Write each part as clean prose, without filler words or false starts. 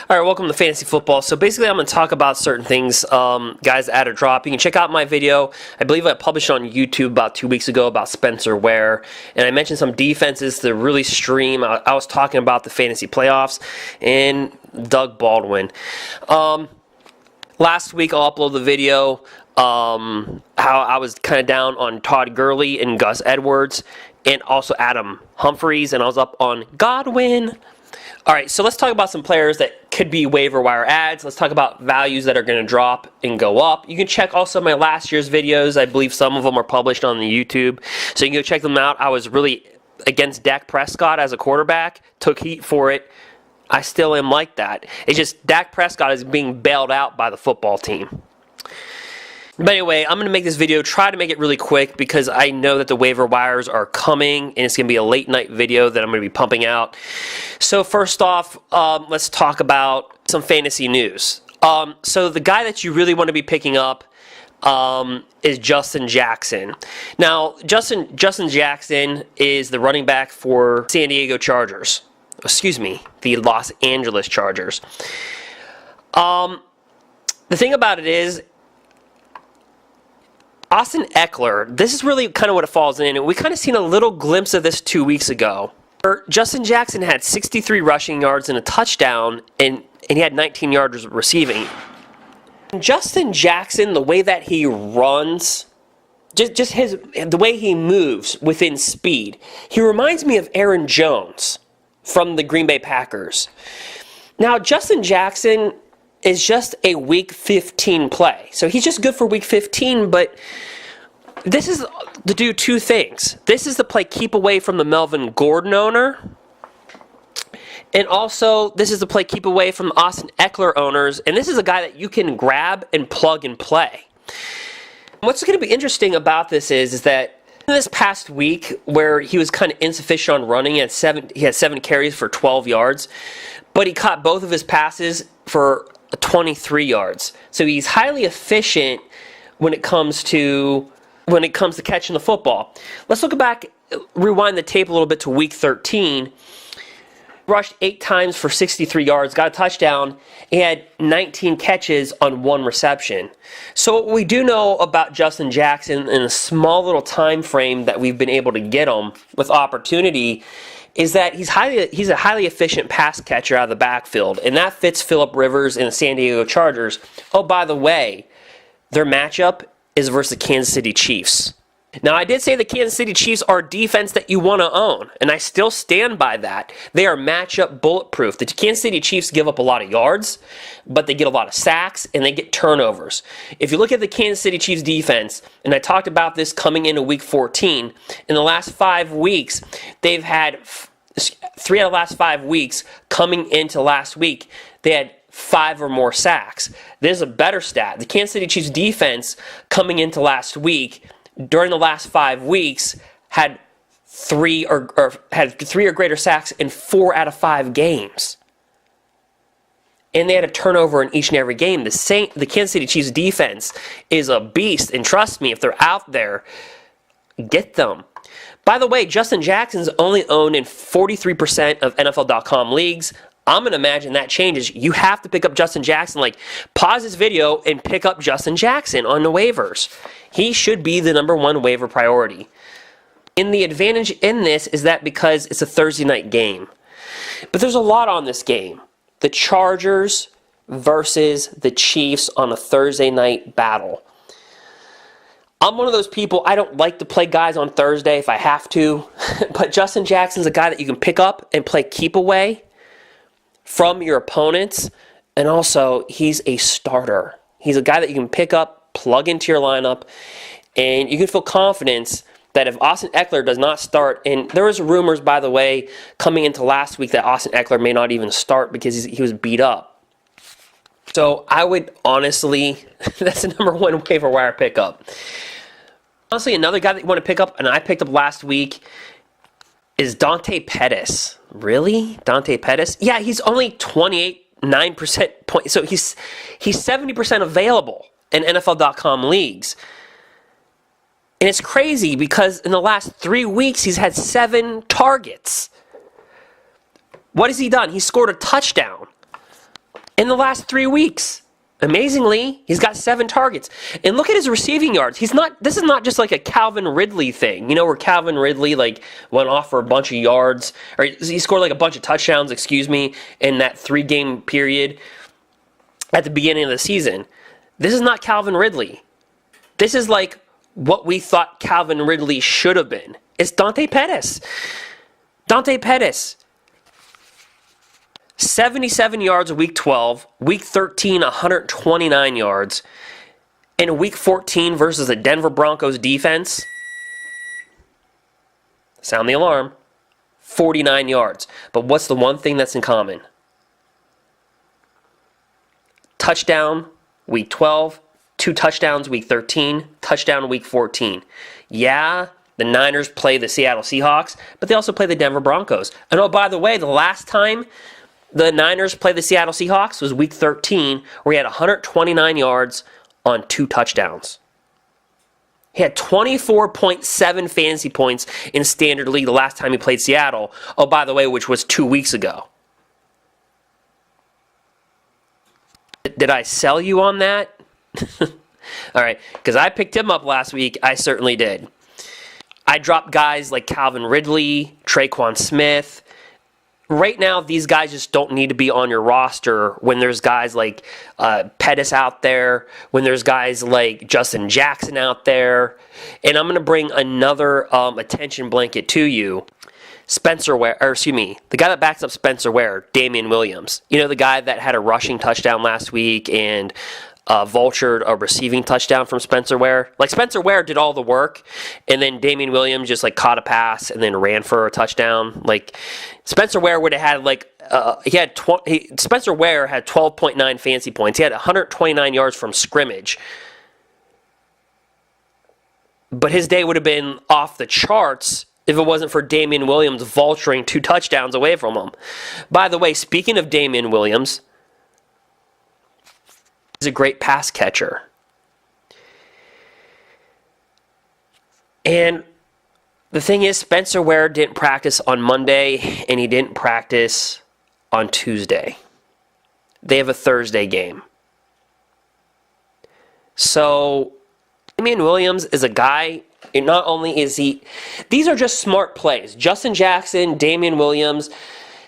All right, welcome to Fantasy Football. So basically, I'm going to talk about certain things, guys, at a drop. You can check out my video. I believe I published on YouTube about 2 weeks ago about Spencer Ware, and I mentioned some defenses to really stream. I was talking about the fantasy playoffs and Doug Baldwin. Last week, I'll upload the video how I was kind of down on Todd Gurley and Gus Edwards, and also Adam Humphries, and I was up on Godwin. All right, so let's talk about some players that could be waiver wire ads. Let's talk about values that are going to drop and go up. You can check also my last year's videos. I believe some of them are published on the YouTube, so you can go check them out. I was really against Dak Prescott as a quarterback, took heat for it. I still am like that. It's just Dak Prescott is being bailed out by the football team. But anyway, I'm going to make this video, try to make it really quick because I know that the waiver wires are coming and it's going to be a late night video that I'm going to be pumping out. So first off, let's talk about some fantasy news. So the guy that you really want to be picking up is Justin Jackson. Now, Justin Jackson is the running back for San Diego Chargers. Excuse me, the Los Angeles Chargers. The thing about it is, Austin Ekeler, this is really kind of what it falls in, and we kind of seen a little glimpse of this 2 weeks ago. Justin Jackson had 63 rushing yards and a touchdown, and he had 19 yards receiving. Justin Jackson, the way that he runs, just the way he moves within speed, he reminds me of Aaron Jones from the Green Bay Packers. Now, Justin Jackson is just a Week 15 play. So he's just good for Week 15, but this is to do two things. This is the play keep away from the Melvin Gordon owner, and also this is the play keep away from the Austin Ekeler owners, and this is a guy that you can grab and plug and play. What's going to be interesting about this is that in this past week where he was kind of insufficient on running, he had 7 carries for 12 yards, but he caught both of his passes for 23 yards. So he's highly efficient when it comes to catching the football. Let's look back, rewind the tape a little bit to Week 13. Rushed 8 times for 63 yards, got a touchdown. He had 19 catches on 1 reception. So what we do know about Justin Jackson in a small little time frame that we've been able to get him with opportunity is that he's a highly efficient pass catcher out of the backfield, and that fits Phillip Rivers and the San Diego Chargers. Oh, by the way, their matchup is versus the Kansas City Chiefs. Now, I did say the Kansas City Chiefs are a defense that you want to own, and I still stand by that. They are matchup bulletproof. The Kansas City Chiefs give up a lot of yards, but they get a lot of sacks, and they get turnovers. If you look at the Kansas City Chiefs defense, and I talked about this coming into Week 14, in the last 5 weeks, they've had 3 out of the last 5 weeks coming into last week, they had 5 or more sacks. This is a better stat. The Kansas City Chiefs defense coming into last week, during the last 5 weeks, had 3 or greater sacks in 4 out of 5 games. And they had a turnover in each and every game. The Kansas City Chiefs defense is a beast, and trust me, if they're out there, get them. By the way, Justin Jackson's only owned in 43% of NFL.com leagues. I'm going to imagine that changes. You have to pick up Justin Jackson. Like, pause this video and pick up Justin Jackson on the waivers. He should be the #1 waiver priority. And the advantage in this is that because it's a Thursday night game. But there's a lot on this game. The Chargers versus the Chiefs on a Thursday night battle. I'm one of those people, I don't like to play guys on Thursday if I have to, but Justin Jackson's a guy that you can pick up and play keep away from your opponents, and also he's a starter. He's a guy that you can pick up, plug into your lineup, and you can feel confidence that if Austin Ekeler does not start, and there was rumors, by the way, coming into last week that Austin Ekeler may not even start because he was beat up. So I would honestly, that's the #1 waiver wire pickup. Honestly, another guy that you want to pick up, and I picked up last week, is Dante Pettis. Really? Dante Pettis? Yeah, he's only 28.9% point. So he's 70% available in NFL.com leagues. And it's crazy because in the last 3 weeks, he's had 7 targets. What has he done? He scored a touchdown. in the last 3 weeks. Amazingly, he's got 7 targets. And look at his receiving yards. This is not just like a Calvin Ridley thing, where Calvin Ridley went off for a bunch of yards, or he scored a bunch of touchdowns, in that 3-game period at the beginning of the season. This is not Calvin Ridley. This is what we thought Calvin Ridley should have been. It's Dante Pettis. Dante Pettis. 77 yards week 12, week 13, 129 yards. In week 14 versus the Denver Broncos defense, sound the alarm, 49 yards. But what's the one thing that's in common? Touchdown week 12, 2 touchdowns week 13, touchdown week 14. Yeah, the Niners play the Seattle Seahawks, but they also play the Denver Broncos. And oh, by the way, the last time the Niners played the Seattle Seahawks was week 13, where he had 129 yards on 2 touchdowns. He had 24.7 fantasy points in Standard League the last time he played Seattle. Oh, by the way, which was 2 weeks ago. Did I sell you on that? All right, because I picked him up last week. I certainly did. I dropped guys like Calvin Ridley, Traquan Smith. Right now, these guys just don't need to be on your roster when there's guys like Pettis out there, when there's guys like Justin Jackson out there. And I'm going to bring another attention blanket to you. The guy that backs up Spencer Ware, Damien Williams. The guy that had a rushing touchdown last week and vultured a receiving touchdown from Spencer Ware. Spencer Ware did all the work, and then Damien Williams just caught a pass and then ran for a touchdown. Spencer Ware would have had Spencer Ware had 12.9 fantasy points. He had 129 yards from scrimmage. But his day would have been off the charts if it wasn't for Damien Williams vulturing 2 touchdowns away from him. By the way, speaking of Damien Williams, he's a great pass catcher. And the thing is, Spencer Ware didn't practice on Monday, and he didn't practice on Tuesday. They have a Thursday game. So, Damien Williams is a guy, and not only is he... These are just smart plays. Justin Jackson, Damien Williams,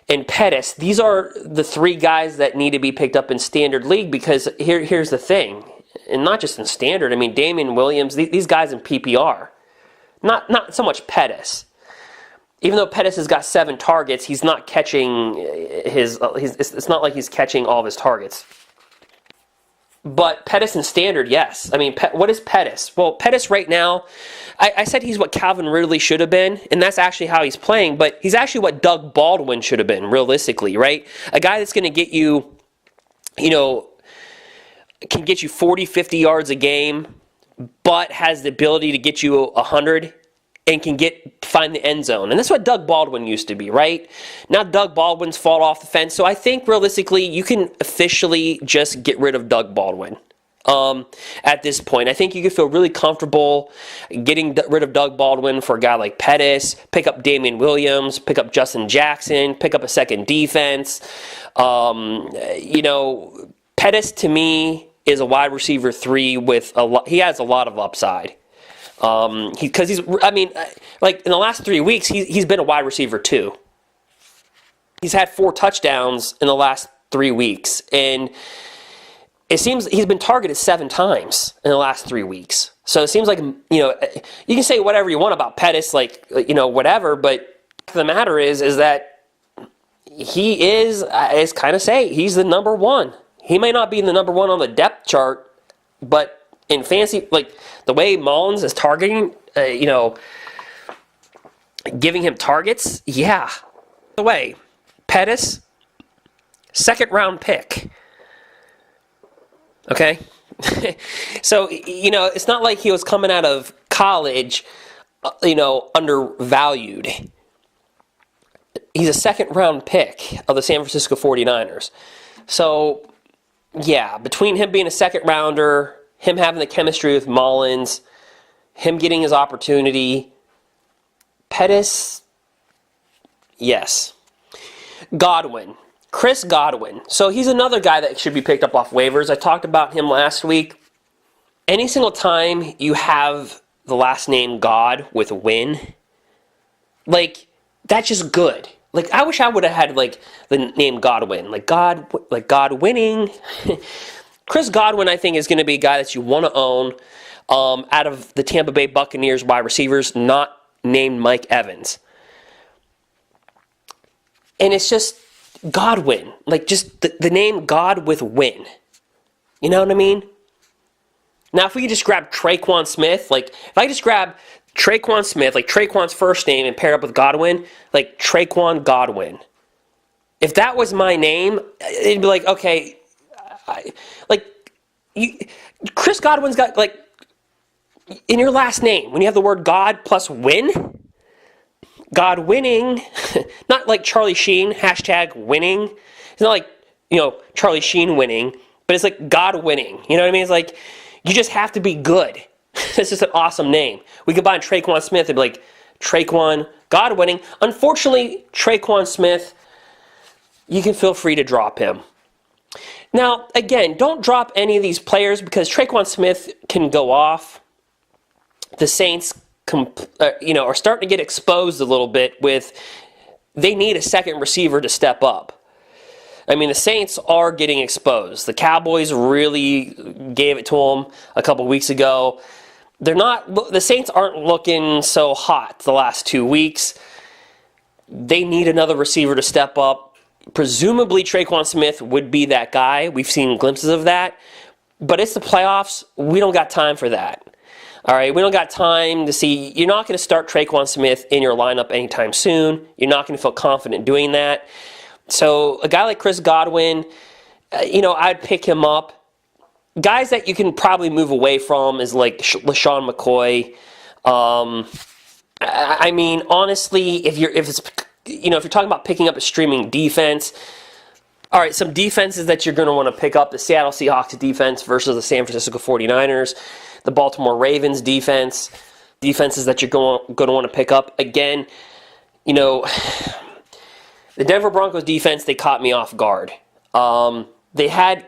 and Pettis, these are the 3 guys that need to be picked up in Standard League, because here's the thing, and not just in Standard. Damien Williams, these guys in PPR, not so much Pettis. Even though Pettis has got 7 targets, he's not catching it's not like he's catching all of his targets. But Pettis in Standard, yes. What is Pettis? Well, Pettis right now, I said he's what Calvin Ridley should have been, and that's actually how he's playing, but he's actually what Doug Baldwin should have been, realistically, right? A guy that's going to get you, can get you 40, 50 yards a game, but has the ability to get you 100 and can find the end zone. And that's what Doug Baldwin used to be, right? Now Doug Baldwin's fallen off the fence. So I think realistically you can officially just get rid of Doug Baldwin at this point. I think you can feel really comfortable getting rid of Doug Baldwin for a guy like Pettis, pick up Damien Williams, pick up Justin Jackson, pick up a second defense. Pettis to me is a wide receiver 3 with he has a lot of upside. Because in the last 3 weeks, he's been a wide receiver 2. He's had 4 touchdowns in the last 3 weeks, and it seems he's been targeted 7 times in the last 3 weeks. So it seems like, you can say whatever you want about Pettis, whatever, but the matter is that he is, as kind of say, he's the number 1. He may not be the number 1 on the depth chart, but in fantasy, the way Mullins is targeting, giving him targets, yeah. By the way, Pettis, 2nd round pick. Okay? So, it's not like he was coming out of college, undervalued. He's a 2nd round pick of the San Francisco 49ers. So, yeah, between him being a 2nd rounder, him having the chemistry with Mullins, him getting his opportunity, Pettis, yes. Godwin. Chris Godwin. So he's another guy that should be picked up off waivers. I talked about him last week. Any single time you have the last name God with win, like, that's just good. Like, I wish I would have had, like, the name Godwin. Like, God winning. Chris Godwin, I think, is going to be a guy that you want to own out of the Tampa Bay Buccaneers wide receivers, not named Mike Evans. And it's just Godwin. Like, just the name God with win. You know what I mean? Now, if we could just grab Traquan Smith, like, if I just grab Traquan Smith, like Traquan's first name, and pair it up with Godwin, like Traquan Godwin. If that was my name, it'd be like, okay, Chris Godwin's got, like, in your last name, when you have the word God plus win, God winning, not like Charlie Sheen, hashtag winning. It's not like, Charlie Sheen winning, but it's like God winning. You know what I mean? It's like, you just have to be good. It's just an awesome name. We combine Traquan Smith, it'd be like Traquan God winning. Unfortunately, Traquan Smith, you can feel free to drop him. Now, again, don't drop any of these players because Traquan Smith can go off. The Saints, are starting to get exposed a little bit with they need a second receiver to step up. I mean, the Saints are getting exposed. The Cowboys really gave it to them a couple weeks ago. The Saints aren't looking so hot the last 2 weeks. They need another receiver to step up. Presumably, Traquan Smith would be that guy. We've seen glimpses of that. But it's the playoffs. We don't got time for that. All right, we don't got time to see. You're not going to start Traquan Smith in your lineup anytime soon. You're not going to feel confident doing that. So a guy like Chris Godwin, I'd pick him up. Guys that you can probably move away from is like LaShawn McCoy. I mean, honestly, if you're talking about picking up a streaming defense, all right, some defenses that you're going to want to pick up: the Seattle Seahawks defense versus the San Francisco 49ers, the Baltimore Ravens defenses that you're going to want to pick up. Again, the Denver Broncos defense, they caught me off guard. They had,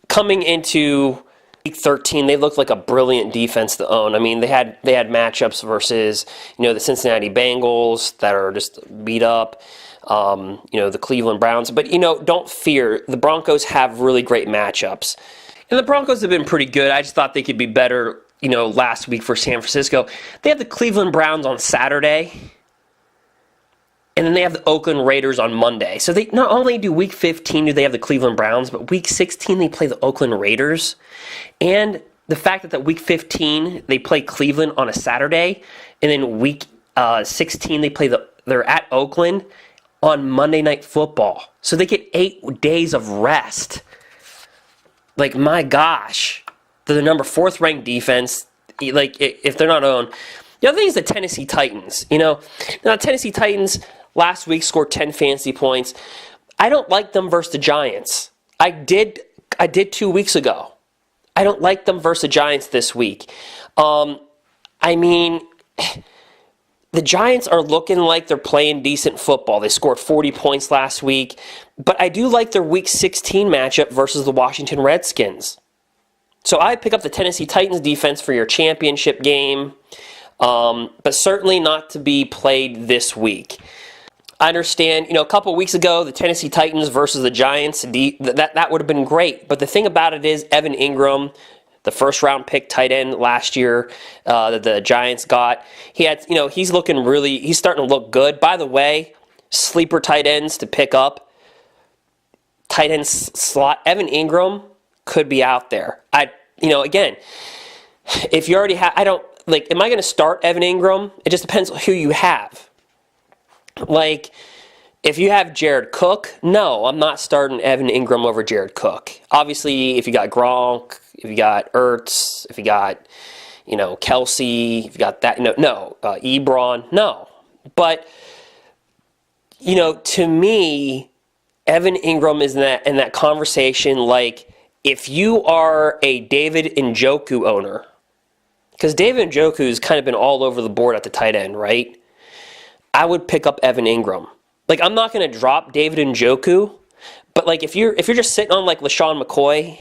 coming into Week 13, they looked like a brilliant defense to own. I mean, they had matchups versus, the Cincinnati Bengals that are just beat up, the Cleveland Browns. But, don't fear. The Broncos have really great matchups. And the Broncos have been pretty good. I just thought they could be better, last week for San Francisco. They have the Cleveland Browns on Saturday. And then they have the Oakland Raiders on Monday. So they not only do Week 15 do they have the Cleveland Browns, but Week 16 they play the Oakland Raiders. And the fact that Week 15 they play Cleveland on a Saturday, and then Week 16 they're at Oakland on Monday Night Football. So they get 8 days of rest. Like, my gosh. They're the number 4th ranked defense. Like, if they're not owned. The other thing is the Tennessee Titans. Now, Tennessee Titans last week scored 10 fantasy points. I don't like them versus the Giants. I did 2 weeks ago. I don't like them versus the Giants this week. I mean, the Giants are looking like they're playing decent football. They scored 40 points last week. But I do like their Week 16 matchup versus the Washington Redskins. So I pick up the Tennessee Titans defense for your championship game. But certainly not to be played this week. I understand, a couple of weeks ago, the Tennessee Titans versus the Giants, that would have been great. But the thing about it is, Evan Ingram, the first-round pick tight end last year that the Giants got, he's starting to look good. By the way, sleeper tight ends to pick up, tight end slot, Evan Ingram could be out there. Again, if you already have, am I going to start Evan Ingram? It just depends on who you have. Like, if you have Jared Cook, no, I'm not starting Evan Ingram over Jared Cook. Obviously, if you got Gronk, if you got Ertz, if you got, Kelsey, if you got that, Ebron, no. But, to me, Evan Ingram is in that conversation, like, if you are a David Njoku owner, because David Njoku's kind of been all over the board at the tight end, right? I would pick up Evan Ingram. Like, I'm not going to drop David Njoku, but like if you're just sitting on like LaShawn McCoy,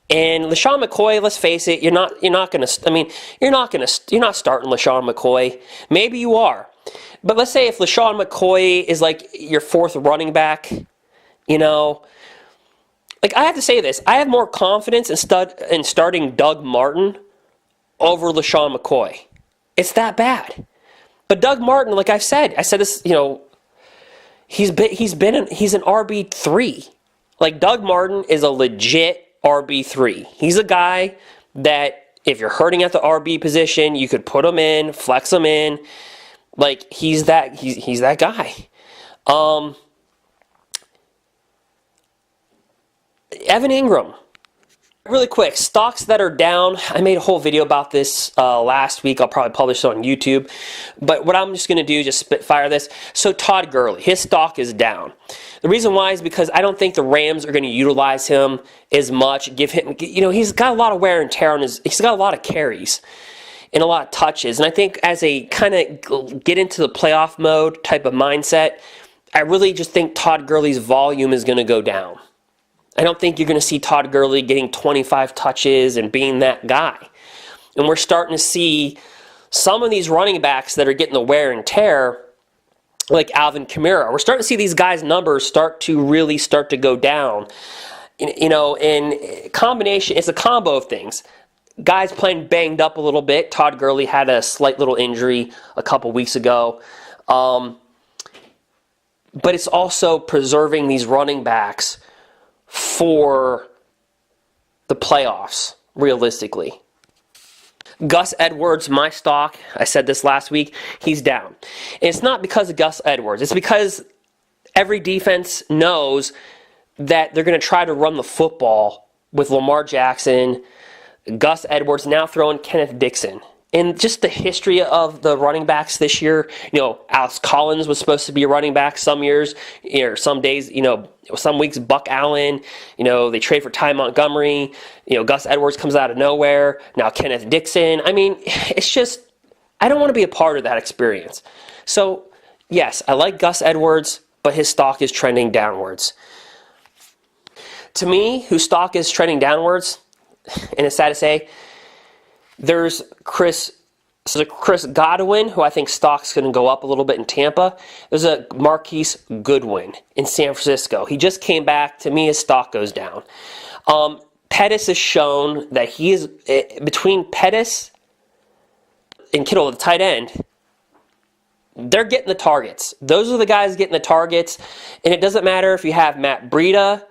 and LaShawn McCoy, let's face it, you're not going to. I mean, you're not starting LaShawn McCoy. Maybe you are, but let's say if LaShawn McCoy is like your fourth running back, you know. Like, I have to say this, I have more confidence in starting Doug Martin over LaShawn McCoy. It's that bad. But Doug Martin, like I said this, you know, he's an RB3. Like, Doug Martin is a legit RB3. He's a guy that if you're hurting at the RB position, you could put him in, flex him in. Like, he's that guy. Evan Ingram. Really quick, stocks that are down. I made a whole video about this last week. I'll probably publish it on YouTube. But what I'm just going to do is just spitfire this. So Todd Gurley, his stock is down. The reason why is because I don't think the Rams are going to utilize him as much. Give him, you know, he's got a lot of wear and tear on he's got a lot of carries and a lot of touches. And I think as a kind of get into the playoff mode type of mindset, I really just think Todd Gurley's volume is going to go down. I don't think you're going to see Todd Gurley getting 25 touches and being that guy. And we're starting to see some of these running backs that are getting the wear and tear, like Alvin Kamara. We're starting to see these guys' numbers start to go down. You know, in combination, it's a combo of things. Guys playing banged up a little bit. Todd Gurley had a slight little injury a couple weeks ago. But it's also preserving these running backs for the playoffs, realistically. Gus Edwards, my stock, I said this last week, he's down. And it's not because of Gus Edwards. It's because every defense knows that they're going to try to run the football with Lamar Jackson, Gus Edwards, now throwing Kenneth Dixon. And just the history of the running backs this year, you know, Alex Collins was supposed to be a running back some years, or some days, you know, some weeks Buck Allen, you know, they trade for Ty Montgomery, you know, Gus Edwards comes out of nowhere, now Kenneth Dixon. I mean, it's just, I don't want to be a part of that experience. So, yes, I like Gus Edwards, but his stock is trending downwards. To me, whose stock is trending downwards, and it's sad to say, there's Chris Godwin, who I think stock's going to go up a little bit in Tampa. There's a Marquise Goodwin in San Francisco. He just came back. To me, his stock goes down. Pettis has shown that he is, between Pettis and Kittle, the tight end, they're getting the targets. Those are the guys getting the targets. And it doesn't matter if you have Matt Breida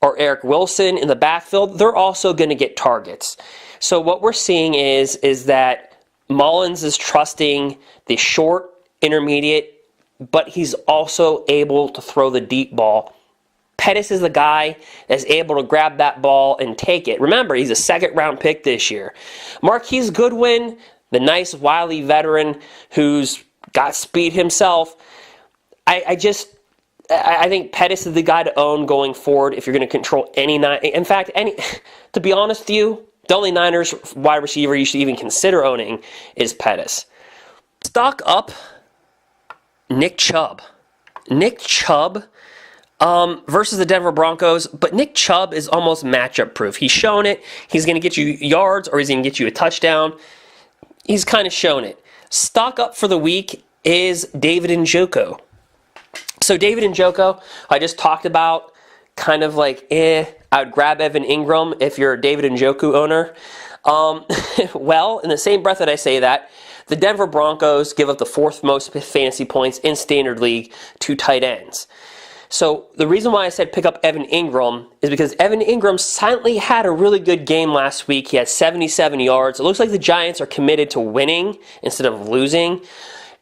or Eric Wilson in the backfield. They're also going to get targets. So what we're seeing is that Mullins is trusting the short, intermediate, but he's also able to throw the deep ball. Pettis is the guy that's able to grab that ball and take it. Remember, he's a second-round pick this year. Marquise Goodwin, the nice, wily veteran who's got speed himself. I think Pettis is the guy to own going forward if you're going to control any nine. In fact, to be honest with you, the only Niners wide receiver you should even consider owning is Pettis. Stock up, Nick Chubb. Nick Chubb versus the Denver Broncos, but Nick Chubb is almost matchup proof. He's shown it. He's going to get you yards or he's going to get you a touchdown. He's kind of shown it. Stock up for the week is David Njoku. So David Njoku, I just talked about, kind of like, I would grab Evan Ingram if you're a David Njoku owner. Well, in the same breath that I say that, the Denver Broncos give up the fourth most fantasy points in Standard League to tight ends. So the reason why I said pick up Evan Ingram is because Evan Ingram silently had a really good game last week. He had 77 yards. It looks like the Giants are committed to winning instead of losing.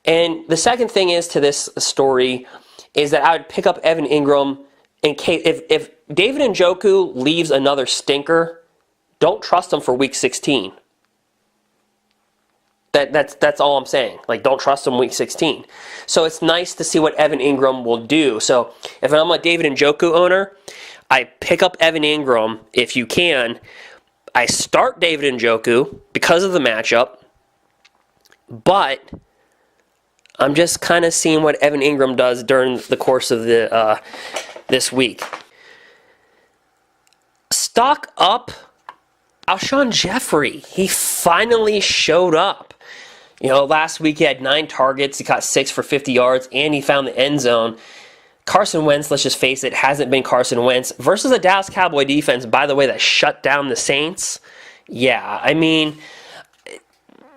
And the second thing is to this story is that I would pick up Evan Ingram in case if David Njoku leaves another stinker, don't trust him for week 16. That's all I'm saying. Like, don't trust him week 16. So it's nice to see what Evan Ingram will do. So if I'm a David Njoku owner, I pick up Evan Ingram if you can. I start David Njoku because of the matchup, but I'm just kind of seeing what Evan Ingram does during the course of the this week. Stock up Alshon Jeffrey. He finally showed up. You know, last week he had 9 targets, he caught 6 for 50 yards, and he found the end zone. Carson Wentz, let's just face it, hasn't been Carson Wentz versus a Dallas Cowboy defense, by the way, that shut down the Saints. Yeah, I mean,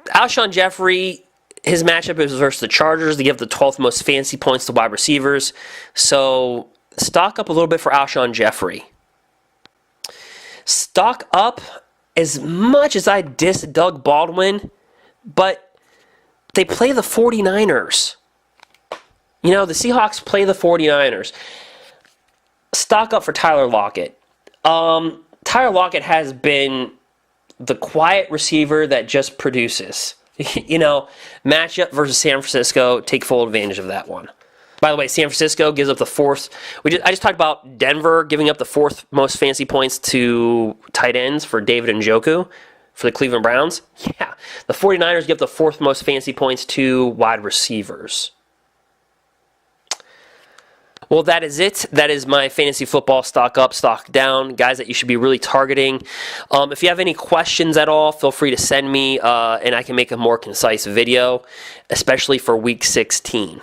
Alshon Jeffrey, his matchup is versus the Chargers. They give the 12th most fantasy points to wide receivers. So stock up a little bit for Alshon Jeffrey. Stock up as much as I diss Doug Baldwin, but they play the 49ers. You know, the Seahawks play the 49ers. Stock up for Tyler Lockett. Tyler Lockett has been the quiet receiver that just produces. You know, matchup versus San Francisco, take full advantage of that one. By the way, San Francisco gives up the 4th. I just talked about Denver giving up the 4th most fantasy points to tight ends for David Njoku for the Cleveland Browns. Yeah, the 49ers give up the 4th most fantasy points to wide receivers. Well, that is it. That is my fantasy football stock up, stock down, guys that you should be really targeting. If you have any questions at all, feel free to send me, and I can make a more concise video, especially for Week 16.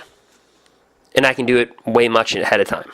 And I can do it way much ahead of time.